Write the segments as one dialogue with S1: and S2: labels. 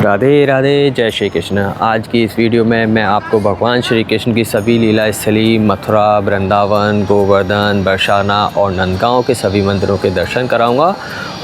S1: राधे राधे, जय श्री कृष्ण। आज की इस वीडियो में मैं आपको भगवान श्री कृष्ण की सभी लीला स्थली मथुरा, वृंदावन, गोवर्धन, बरसाना और नंदगांव के सभी मंदिरों के दर्शन कराऊंगा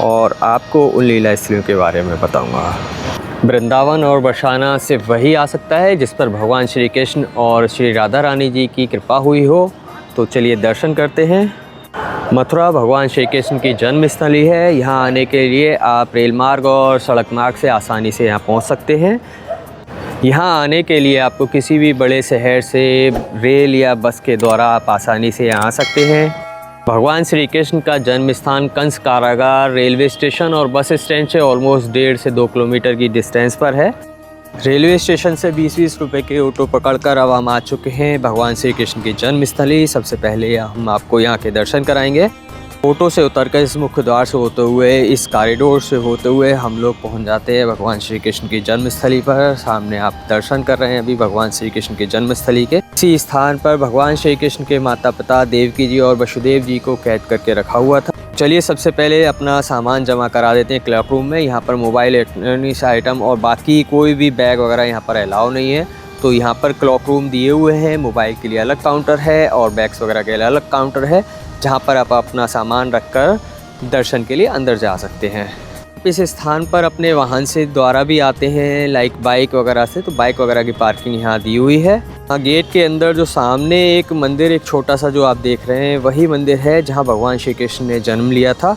S1: और आपको उन लीला स्थलियों के बारे में बताऊंगा। वृंदावन और बरसाना सिर्फ वही आ सकता है जिस पर भगवान श्री कृष्ण और श्री राधा रानी जी की कृपा हुई हो। तो चलिए दर्शन करते हैं। मथुरा भगवान श्री कृष्ण की जन्म स्थली है। यहाँ आने के लिए आप रेल मार्ग और सड़क मार्ग से आसानी से यहाँ पहुँच सकते हैं। यहाँ आने के लिए आपको किसी भी बड़े शहर से रेल या बस के द्वारा आप आसानी से यहाँ आ सकते हैं। भगवान श्री कृष्ण का जन्म स्थान कंस कारागार रेलवे स्टेशन और बस स्टैंड से ऑलमोस्ट 1.5 से 2 किलोमीटर की डिस्टेंस पर है। रेलवे स्टेशन से 20-20 रुपये के ऑटो पकड़कर अब हम आ चुके हैं भगवान श्री कृष्ण की जन्मस्थली। सबसे पहले हम आपको यहाँ के दर्शन कराएंगे। ऑटो से उतरकर इस मुख्य द्वार से होते हुए, इस कॉरिडोर से होते हुए हम लोग पहुँच जाते हैं भगवान श्री कृष्ण की जन्मस्थली पर। सामने आप दर्शन कर रहे हैं अभी भगवान श्री कृष्ण की जन्मस्थली के। इसी स्थान पर भगवान श्री कृष्ण के माता पिता देवकी जी और वसुदेव जी को कैद करके रखा हुआ था। चलिए सबसे पहले अपना सामान जमा करा देते हैं क्लर्क रूम में। यहाँ पर मोबाइल, इलेक्ट्रॉनिक्स आइटम और बाकी कोई भी बैग वगैरह यहाँ पर अलाउ नहीं है। तो यहाँ पर क्लर्क रूम दिए हुए हैं। मोबाइल के लिए अलग काउंटर है और बैग्स वगैरह के लिए अलग काउंटर है, जहाँ पर आप अपना सामान रखकर दर्शन के लिए अंदर जा सकते हैं। इस स्थान पर अपने वाहन से द्वारा भी आते हैं, लाइक बाइक वगैरह से, तो बाइक वगैरह की पार्किंग यहाँ दी हुई है। गेट के अंदर जो सामने एक मंदिर, एक छोटा सा जो आप देख रहे हैं, वही मंदिर है जहाँ भगवान श्री कृष्ण ने जन्म लिया था।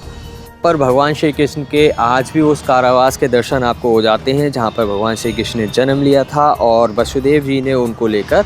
S1: पर भगवान श्री कृष्ण के आज भी उस कारावास के दर्शन आपको हो जाते हैं जहाँ पर भगवान श्री कृष्ण ने जन्म लिया था और वसुदेव जी ने उनको लेकर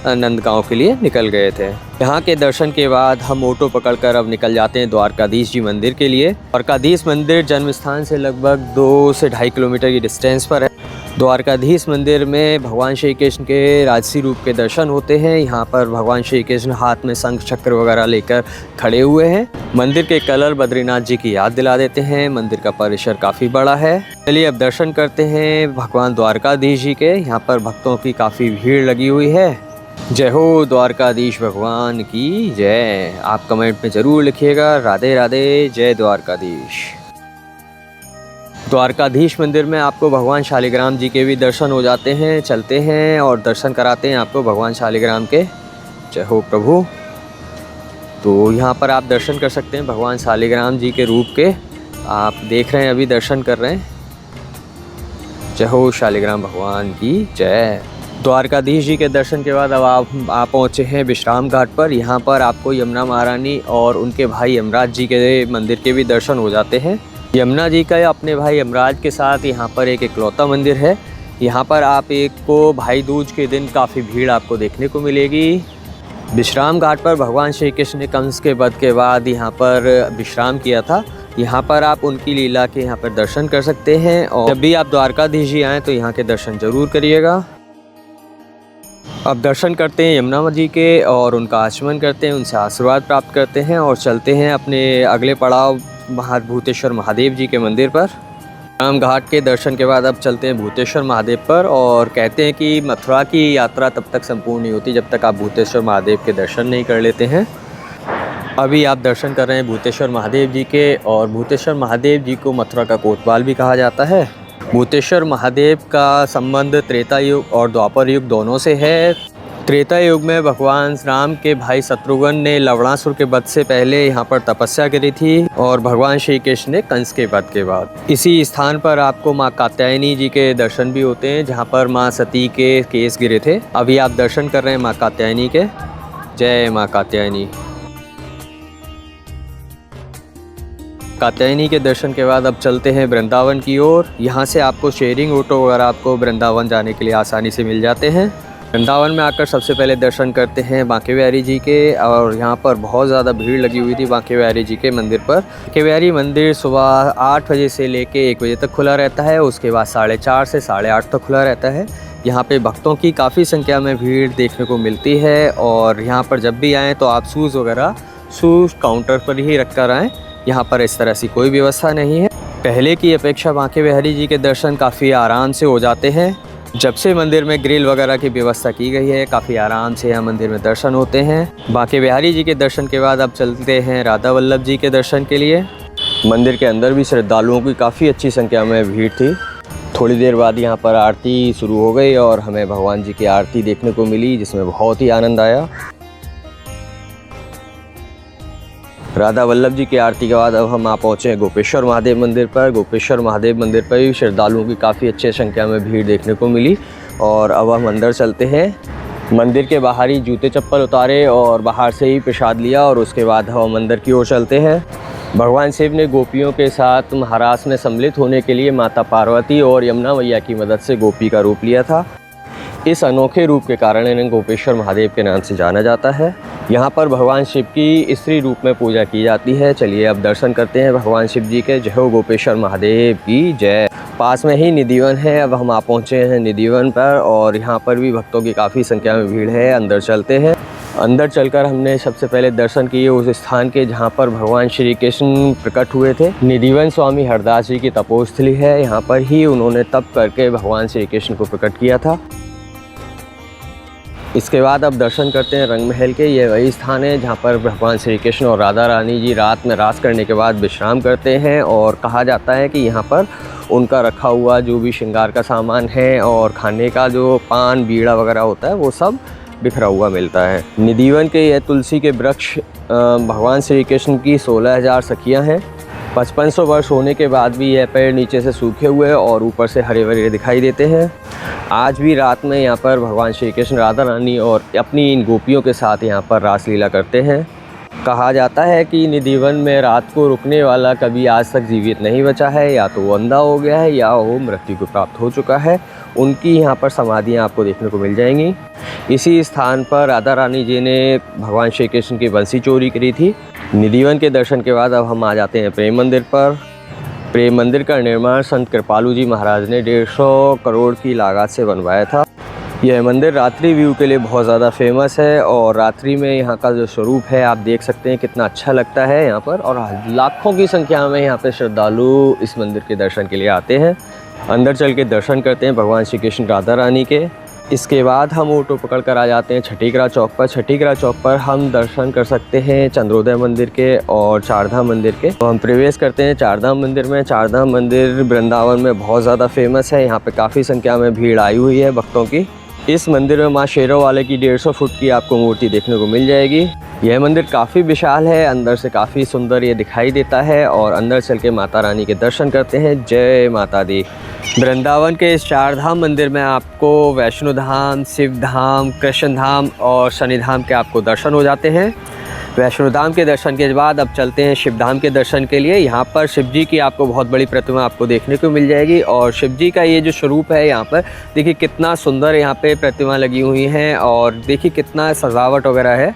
S1: नंदगांव के लिए निकल गए थे। यहाँ के दर्शन के बाद हम ऑटो पकड़कर अब निकल जाते हैं द्वारकाधीश जी मंदिर के लिए। द्वारकाधीश मंदिर जन्म स्थान से लगभग 2 से 2.5 किलोमीटर की डिस्टेंस पर है। द्वारकाधीश मंदिर में भगवान श्री कृष्ण के राजसी रूप के दर्शन होते हैं। यहाँ पर भगवान श्री कृष्ण हाथ में शंख चक्र वगैरह लेकर खड़े हुए हैं। मंदिर के कलर बद्रीनाथ जी की याद दिला देते हैं। मंदिर का परिसर काफ़ी बड़ा है। चलिए अब दर्शन करते हैं भगवान द्वारकाधीश जी के। यहाँ पर भक्तों की काफ़ी भीड़ लगी हुई है। जय हो द्वारकाधीश भगवान की जय। आप कमेंट में ज़रूर लिखिएगा राधे राधे, जय द्वारकाधीश। द्वारकाधीश मंदिर में आपको भगवान शालिग्राम जी के भी दर्शन हो जाते हैं। चलते हैं और दर्शन कराते हैं आपको भगवान शालिग्राम के। जय हो प्रभु। तो यहाँ पर आप दर्शन कर सकते हैं भगवान शालिग्राम जी के रूप के। आप देख रहे हैं अभी दर्शन कर रहे हैं। जय हो शालिग्राम भगवान की जय। द्वारकाधीश जी के दर्शन के बाद अब आप पहुँचे हैं विश्राम घाट पर। यहाँ पर आपको यमुना महारानी और उनके भाई यमराज जी के मंदिर के भी दर्शन हो जाते हैं। यमुना जी का अपने भाई यमराज के साथ यहाँ पर एक इकलौता मंदिर है। यहाँ पर आप एक को भाई दूज के दिन काफ़ी भीड़ आपको देखने को मिलेगी। विश्राम घाट पर भगवान श्री कृष्ण ने कंस के वध के बाद यहाँ पर विश्राम किया था। यहाँ पर आप उनकी लीला के यहाँ पर दर्शन कर सकते हैं। और जब भी आप द्वारकाधीश जी आएँ तो यहाँ के दर्शन ज़रूर करिएगा। अब दर्शन करते हैं यमुना जी के और उनका आचमन करते हैं, उनसे आशीर्वाद प्राप्त करते हैं और चलते हैं अपने अगले पड़ाव भूतेश्वर महादेव जी के मंदिर पर। राम घाट के दर्शन के बाद अब चलते हैं भूतेश्वर महादेव पर। और कहते हैं कि मथुरा की यात्रा तब तक संपूर्ण नहीं होती जब तक आप भूतेश्वर महादेव के दर्शन नहीं कर लेते हैं। अभी आप दर्शन कर रहे हैं भूतेश्वर महादेव जी के। और भूतेश्वर महादेव जी को मथुरा का कोतवाल भी कहा जाता है। भूतेश्वर महादेव का संबंध त्रेता युग और द्वापर युग दोनों से है। त्रेता युग में भगवान राम के भाई शत्रुघ्न ने लवणासुर के वध से पहले यहाँ पर तपस्या करी थी और भगवान श्री कृष्ण ने कंस के वध के बाद। इसी स्थान पर आपको माँ कात्यायनी जी के दर्शन भी होते हैं, जहाँ पर माँ सती के केस गिरे थे। अभी आप दर्शन कर रहे हैं माँ कात्यायनी के। जय माँ कात्यायनी। कात्यायनी के दर्शन के बाद अब चलते हैं वृंदावन की ओर। यहाँ से आपको शेयरिंग ऑटो वगैरह आपको वृंदावन जाने के लिए आसानी से मिल जाते हैं। वृंदावन में आकर सबसे पहले दर्शन करते हैं बांके बिहारी जी के। और यहाँ पर बहुत ज़्यादा भीड़ लगी हुई थी बांके बिहारी जी के मंदिर पर। बांके बिहारी मंदिर सुबह 8 बजे से लेके 1 बजे तक खुला रहता है। उसके बाद 4:30 से 8:30 तक खुला रहता है। यहाँ पे भक्तों की काफ़ी संख्या में भीड़ देखने को मिलती है। और यहाँ पर जब भी आएँ तो आप शूज़ वगैरह काउंटर पर ही रख कर आएँ। यहाँ पर इस तरह से कोई व्यवस्था नहीं है। पहले की अपेक्षा बांके बिहारी जी के दर्शन काफ़ी आराम से हो जाते हैं। जब से मंदिर में ग्रिल वगैरह की व्यवस्था की गई है, काफ़ी आराम से यहाँ मंदिर में दर्शन होते हैं। बांके बिहारी जी के दर्शन के बाद अब चलते हैं राधा वल्लभ जी के दर्शन के लिए। मंदिर के अंदर भी श्रद्धालुओं की काफ़ी अच्छी संख्या में भीड़ थी। थोड़ी देर बाद यहाँ पर आरती शुरू हो गई और हमें भगवान जी की आरती देखने को मिली, जिसमें बहुत ही आनंद आया। राधा वल्लभ जी की आरती के बाद अब हम पहुँचे हैं गोपेश्वर महादेव मंदिर पर। गोपेश्वर महादेव मंदिर पर भी श्रद्धालुओं की काफ़ी अच्छी संख्या में भीड़ देखने को मिली और अब हम अंदर चलते हैं। मंदिर के बाहर ही जूते चप्पल उतारे और बाहर से ही प्रसाद लिया और उसके बाद हम मंदिर की ओर चलते हैं। भगवान शिव ने गोपियों के साथ महारास में सम्मिलित होने के लिए माता पार्वती और यमुना मैया की मदद से गोपी का रूप लिया था। इस अनोखे रूप के कारण इन्हें गोपेश्वर महादेव के नाम से जाना जाता है। यहाँ पर भगवान शिव की स्त्री रूप में पूजा की जाती है। चलिए अब दर्शन करते हैं भगवान शिव जी के। जय हो गोपेश्वर महादेव की जय। पास में ही निधिवन है। अब हम पहुँचे हैं निधिवन पर और यहाँ पर भी भक्तों की काफ़ी संख्या में भीड़ है। अंदर चलते हैं। अंदर चलकर हमने सबसे पहले दर्शन किए उस स्थान के जहाँ पर भगवान श्री कृष्ण प्रकट हुए थे। निधिवन स्वामी हरदास जी की तपोस्थली है। यहाँ पर ही उन्होंने तप करके भगवान श्री कृष्ण को प्रकट किया था। इसके बाद अब दर्शन करते हैं रंग महल के। ये वही स्थान है जहाँ पर भगवान श्री कृष्ण और राधा रानी जी रात में रास करने के बाद विश्राम करते हैं और कहा जाता है कि यहाँ पर उनका रखा हुआ जो भी श्रृंगार का सामान है और खाने का जो पान बीड़ा वगैरह होता है वो सब बिखरा हुआ मिलता है। निधिवन के यह तुलसी के वृक्ष भगवान श्री कृष्ण की 16,000 सखियाँ हैं। 5500 वर्ष होने के बाद भी यह पेड़ नीचे से सूखे हुए और ऊपर से हरे भरे दिखाई देते हैं। आज भी रात में यहाँ पर भगवान श्री कृष्ण राधा रानी और अपनी इन गोपियों के साथ यहाँ पर रासलीला करते हैं। कहा जाता है कि निधिवन में रात को रुकने वाला कभी आज तक जीवित नहीं बचा है, या तो वो अंधा हो गया है या वो मृत्यु को प्राप्त हो चुका है। उनकी यहाँ पर समाधियाँ आपको देखने को मिल जाएंगी। इसी स्थान पर राधा रानी जी ने भगवान श्री कृष्ण की बंसी चोरी करी थी। निधिवन के दर्शन के बाद अब हम आ जाते हैं प्रेम मंदिर पर। प्रेम मंदिर का निर्माण संत कृपालु जी महाराज ने 150 करोड़ की लागत से बनवाया था। यह मंदिर रात्रि व्यू के लिए बहुत ज़्यादा फेमस है और रात्रि में यहाँ का जो स्वरूप है आप देख सकते हैं कितना अच्छा लगता है यहाँ पर, और लाखों की संख्या में यहाँ पे श्रद्धालु इस मंदिर के दर्शन के लिए आते हैं। अंदर चल के दर्शन करते हैं भगवान श्री कृष्ण राधा रानी के। इसके बाद हम ऑटो पकड़ कर आ जाते हैं छठीगरा चौक पर। छठीगरा चौक पर हम दर्शन कर सकते हैं चंद्रोदय मंदिर के और चारधाम मंदिर के। तो हम प्रवेश करते हैं चारधाम मंदिर में। चारधाम मंदिर वृंदावन में बहुत ज़्यादा फेमस है। यहाँ पे काफ़ी संख्या में भीड़ आई हुई है भक्तों की। इस मंदिर में माँ शेरों वाले की 150 फुट की आपको मूर्ति देखने को मिल जाएगी। यह मंदिर काफ़ी विशाल है, अंदर से काफ़ी सुंदर ये दिखाई देता है और अंदर चल के माता रानी के दर्शन करते हैं। जय माता दी। वृंदावन के इस चारधाम मंदिर में आपको वैष्णो धाम, शिव धाम, कृष्ण धाम और शनि धाम के आपको दर्शन हो जाते हैं। वैष्णो धाम के दर्शन के बाद अब चलते हैं शिव धाम के दर्शन के लिए। यहाँ पर शिव जी की आपको बहुत बड़ी प्रतिमा आपको देखने को मिल जाएगी और शिव जी का ये जो स्वरूप है यहाँ पर देखिए कितना सुंदर यहाँ पे प्रतिमा लगी हुई हैं और देखिए कितना सजावट वगैरह है।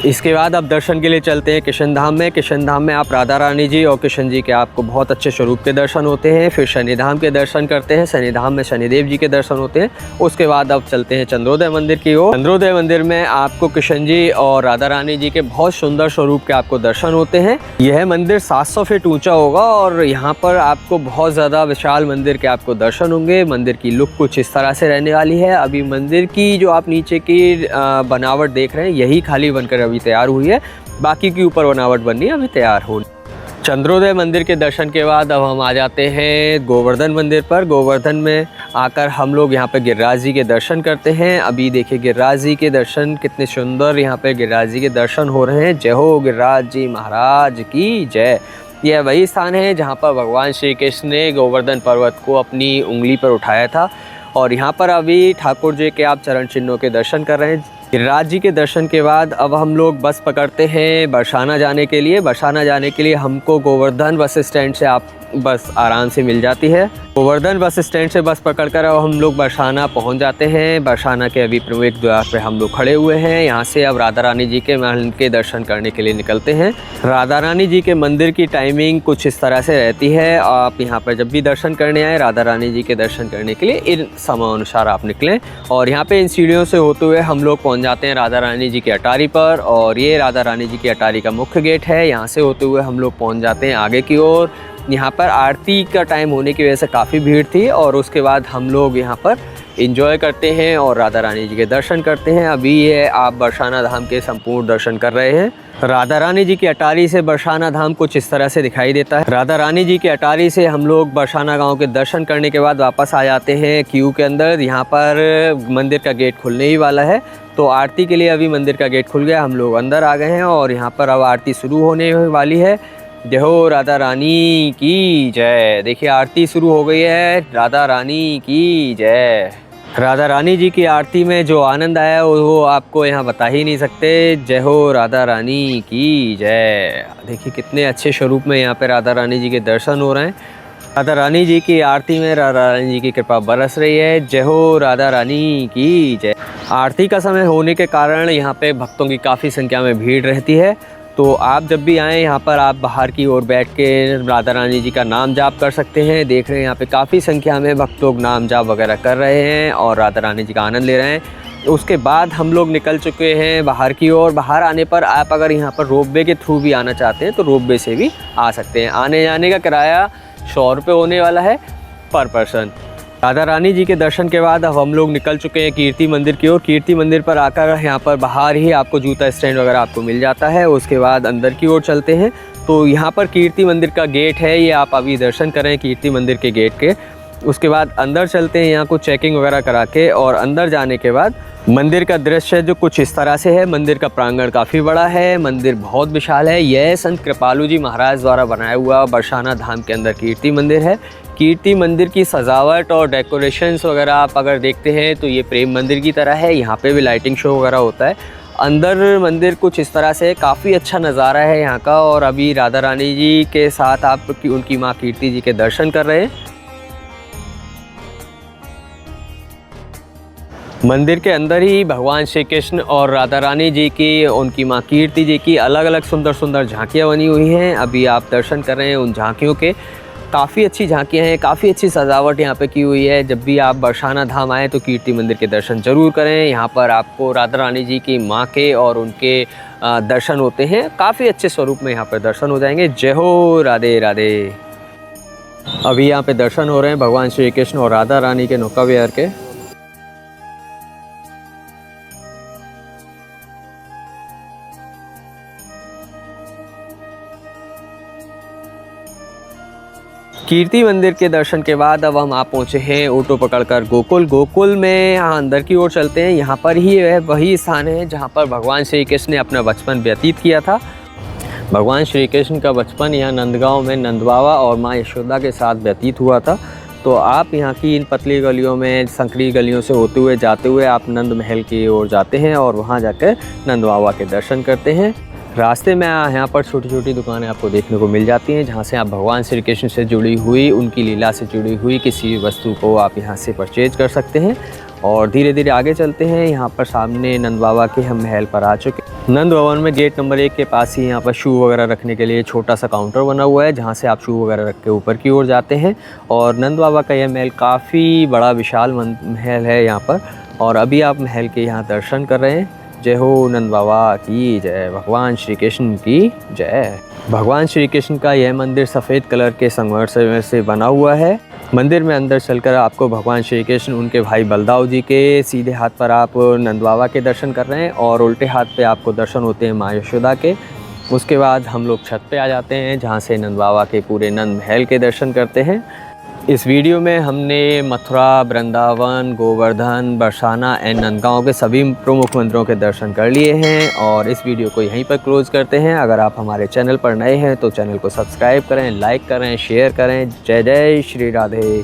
S1: इसके बाद अब दर्शन के लिए चलते हैं कृष्ण धाम में। कृष्ण धाम में आप राधा रानी जी और कृष्ण जी के आपको बहुत अच्छे स्वरूप के दर्शन होते हैं। फिर शनि धाम के दर्शन करते हैं। शनि धाम में शनिदेव जी के दर्शन होते हैं। उसके बाद अब चलते हैं चंद्रोदय मंदिर की ओर। चंद्रोदय मंदिर में आपको कृष्ण जी और राधा रानी जी के बहुत सुंदर स्वरूप के आपको दर्शन होते हैं। यह मंदिर 700 फीट ऊंचा होगा और यहाँ पर आपको बहुत ज़्यादा विशाल मंदिर के आपको दर्शन होंगे। मंदिर की लुक कुछ इस तरह से रहने वाली है। अभी मंदिर की जो आप नीचे की बनावट देख रहे हैं यही खाली बनकर अभी तैयार हुई है, बाकी की ऊपर बनावट बननी अभी तैयार हो। चंद्रोदय मंदिर के दर्शन के बाद अब हम आ जाते हैं गोवर्धन मंदिर पर। गोवर्धन में आकर हम लोग यहाँ पे गिरिराज जी के दर्शन करते हैं। अभी देखिए गिरिराज जी के दर्शन कितने सुंदर यहाँ पे गिरिराज जी के दर्शन हो रहे हैं। जय हो गिरिराज जी महाराज की जय। यह वही स्थान है जहाँ पर भगवान श्री कृष्ण ने गोवर्धन पर्वत को अपनी उंगली पर उठाया था और यहाँ पर अभी ठाकुर जी के आप चरण चिन्हों के दर्शन कर रहे हैं। गिरिराज जी के दर्शन के बाद अब हम लोग बस पकड़ते हैं बरसाना जाने के लिए। बरसाना जाने के लिए हमको गोवर्धन बस स्टैंड से आप बस आराम से मिल जाती है। गोवर्धन बस स्टैंड से बस पकड़कर अब हम लोग बरसाना पहुंच जाते हैं। बरसाना के अभी प्रवेश द्वार पे हम लोग खड़े हुए हैं। यहाँ से अब राधा रानी जी के महल के दर्शन करने के लिए निकलते हैं। राधा रानी जी के मंदिर की टाइमिंग कुछ इस तरह से रहती है। आप यहाँ पर जब भी दर्शन करने आए राधा रानी जी के दर्शन करने के लिए इन समय अनुसार आप निकलें और यहाँ पे इन सीढ़ियों से होते हुए हम लोग पहुँच जाते हैं राधा रानी जी की अटारी पर। और ये राधा रानी जी की अटारी का मुख्य गेट है। यहाँ से होते हुए हम लोग पहुँच जाते हैं आगे की ओर। यहाँ पर आरती का टाइम होने की वजह से काफ़ी भीड़ थी और उसके बाद हम लोग यहाँ पर एंजॉय करते हैं और राधा रानी जी के दर्शन करते हैं। अभी ये आप बरसाना धाम के संपूर्ण दर्शन कर रहे हैं। राधा रानी जी की अटारी से बरसाना धाम कुछ इस तरह से दिखाई देता है। राधा रानी जी की अटारी से हम लोग बरसाना गांव के दर्शन करने के बाद वापस आ जाते हैं क्यू के अंदर। यहाँ पर मंदिर का गेट खुलने ही वाला है, तो आरती के लिए अभी मंदिर का गेट खुल गया, हम लोग अंदर आ गए हैं और यहाँ पर अब आरती शुरू होने वाली है। जय हो राधा रानी की जय। देखिए आरती शुरू हो गई है, राधा रानी की जय। राधा रानी जी की आरती में जो आनंद आया वो आपको यहाँ बता ही नहीं सकते। जय हो राधा रानी की जय। देखिए कितने अच्छे स्वरूप में यहाँ पे राधा रानी जी के दर्शन हो रहे हैं। राधा रानी जी की आरती में राधा रानी जी की कृपा बरस रही है। जय हो राधा रानी की जय। आरती का समय होने के कारण यहाँ पे भक्तों की काफ़ी संख्या में भीड़ रहती है, तो आप जब भी आएँ यहाँ पर आप बाहर की ओर बैठ के राधा रानी जी का नाम जाप कर सकते हैं। देख रहे हैं यहाँ पे काफ़ी संख्या में भक्त लोग नाम जाप वगैरह कर रहे हैं और राधा रानी जी का आनंद ले रहे हैं। उसके बाद हम लोग निकल चुके हैं बाहर की ओर। बाहर आने पर आप अगर यहाँ पर रोपवे के थ्रू भी आना चाहते हैं तो रोपवे से भी आ सकते हैं। आने जाने का किराया 100 रुपये होने वाला है पर पर्सन। राधा रानी जी के दर्शन के बाद अब हम लोग निकल चुके हैं कीर्ति मंदिर की ओर। कीर्ति मंदिर पर आकर यहाँ पर बाहर ही आपको जूता स्टैंड वगैरह आपको मिल जाता है। उसके बाद अंदर की ओर चलते हैं, तो यहाँ पर कीर्ति मंदिर का गेट है, ये आप अभी दर्शन करें कीर्ति मंदिर के गेट के। उसके बाद अंदर चलते हैं, यहाँ कुछ चेकिंग वगैरह करा के, और अंदर जाने के बाद मंदिर का दृश्य जो कुछ इस तरह से है। मंदिर का प्रांगण काफ़ी बड़ा है, मंदिर बहुत विशाल है। यह संत कृपालू जी महाराज द्वारा बनाया हुआ बरसाना धाम के अंदर कीर्ति मंदिर है। कीर्ति मंदिर की सजावट और डेकोरेशंस वगैरह आप अगर देखते हैं तो ये प्रेम मंदिर की तरह है। यहाँ पे भी लाइटिंग शो वगैरह होता है। अंदर मंदिर कुछ इस तरह से काफ़ी अच्छा नज़ारा है यहाँ का। और अभी राधा रानी जी के साथ आप उनकी माँ कीर्ति जी के दर्शन कर रहे हैं। मंदिर के अंदर ही भगवान श्री कृष्ण और राधा रानी जी की, उनकी माँ कीर्ति जी की अलग अलग सुंदर सुंदर झांकियाँ बनी हुई हैं। अभी आप दर्शन कर रहे हैं उन झांकियों के। काफ़ी अच्छी झांकियाँ हैं, काफ़ी अच्छी सजावट यहाँ पे की हुई है। जब भी आप बरसाना धाम आएँ तो कीर्ति मंदिर के दर्शन ज़रूर करें। यहाँ पर आपको राधा रानी जी की माँ के और उनके दर्शन होते हैं। काफ़ी अच्छे स्वरूप में यहाँ पर दर्शन हो जाएंगे। जय हो राधे राधे। अभी यहाँ पे दर्शन हो रहे हैं भगवान श्री कृष्ण और राधा रानी के नौका विहार के। कीर्ति मंदिर के दर्शन के बाद अब हम आप पहुँचे हैं ऑटो पकड़कर गोकुल। गोकुल में यहाँ अंदर की ओर चलते हैं। यहाँ पर ही वही स्थान है जहाँ पर भगवान श्री कृष्ण ने अपना बचपन व्यतीत किया था। भगवान श्री कृष्ण का बचपन यहाँ नंदगांव में नंद बाबा और माँ यशोदा के साथ व्यतीत हुआ था। तो आप यहाँ की इन पतली गलियों में, संकरी गलियों से होते हुए जाते हुए आप नंद महल की ओर जाते हैं और वहाँ जाकर नंद बाबा के दर्शन करते हैं। रास्ते में यहाँ पर छोटी छोटी दुकानें आपको देखने को मिल जाती हैं, जहाँ से आप भगवान श्री कृष्ण से जुड़ी हुई, उनकी लीला से जुड़ी हुई किसी भी वस्तु को आप यहाँ से परचेज कर सकते हैं। और धीरे धीरे आगे चलते हैं। यहाँ पर सामने नंद बाबा के हम महल पर आ चुके हैं। नंद भवन में गेट नंबर 1 के पास ही यहाँ पर शू वगैरह रखने के लिए छोटा सा काउंटर बना हुआ है, जहाँ से आप शू वगैरह रख के ऊपर की ओर जाते हैं। और नंद बाबा का यह महल काफ़ी बड़ा विशाल महल है यहाँ पर। और अभी आप महल के यहाँ दर्शन कर रहे हैं। जय हो नंद बाबा की जय। भगवान श्री कृष्ण की जय। भगवान श्री कृष्ण का यह मंदिर सफ़ेद कलर के संगमरमर से बना हुआ है। मंदिर में अंदर चलकर आपको भगवान श्री कृष्ण, उनके भाई बलदाव जी के सीधे हाथ पर आप नंद बाबा के दर्शन कर रहे हैं और उल्टे हाथ पे आपको दर्शन होते हैं माँ यशोदा के। उसके बाद हम लोग छत पे आ जाते हैं, जहाँ से नंद बाबा के पूरे नंद महल के दर्शन करते हैं। इस वीडियो में हमने मथुरा, वृंदावन, गोवर्धन, बरसाना एंड नंदगांव के सभी प्रमुख मंदिरों के दर्शन कर लिए हैं और इस वीडियो को यहीं पर क्लोज़ करते हैं। अगर आप हमारे चैनल पर नए हैं तो चैनल को सब्सक्राइब करें, लाइक करें, शेयर करें। जय जय श्री राधे।